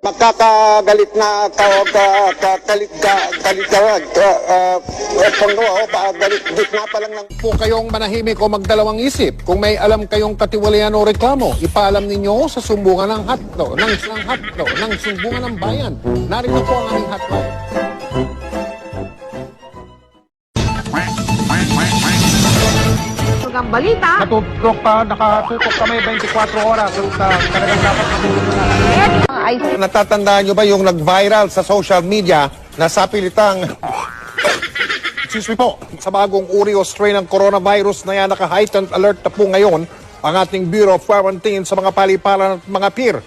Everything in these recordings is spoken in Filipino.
Makakagalit na galit na pa lang ng Po kayong manahimik o magdalawang isip. Kung may alam kayong katiwalian o reklamo, ipaalam ninyo sa sumbungan ng ng sumbungan ng bayan. Narito po ang aming hotline. Ang balita. Nakatutok kami 24 oras sa talagang dapat matulog na. Ay, Natatandaan nyo ba yung nag-viral sa social media na sapilitang excuse me po, sa bagong uri o strain ng coronavirus na yan, naka-heightened alert na po ngayon ang ating Bureau of Quarantine sa mga paliparan at mga pier.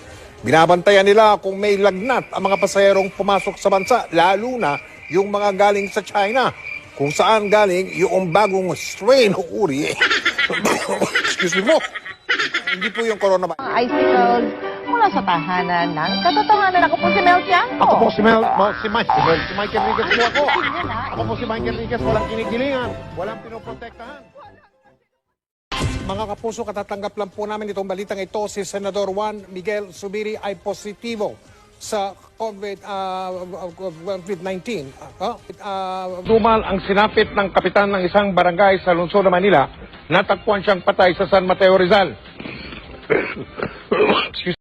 Binabantayan nila kung may lagnat ang mga pasahero pumasok sa bansa, lalo na yung mga galing sa China, kung saan galing yung bagong strain o uri. Excuse me po, hindi po yung coronavirus. mga icicles mula sa tahanan ng katotohanan. Ako po si Mel Tiangco. Ako po si Michael Rigas po ako. Ako po si Michael Rigas, walang kinikilingan, walang pinoprotektahan. Mga kapuso, katatanggap lang po namin itong balitang ito. Si Senador Juan Miguel Zubiri ay positibo sa COVID-19. Dumal ang sinapit ng kapitan ng isang barangay sa lungsod ng Manila. Natagpuan siyang patay sa San Mateo, Rizal. Excuse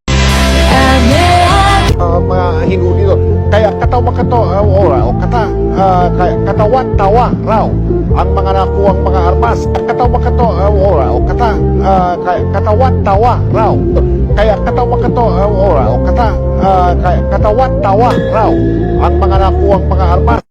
mga hinuli doon. Kaya katawa-tawa raw ang mga nakuwang mga armas. Katawa-tawa raw. Kaya katawa-tawa raw ang mga nakuwang mga armas.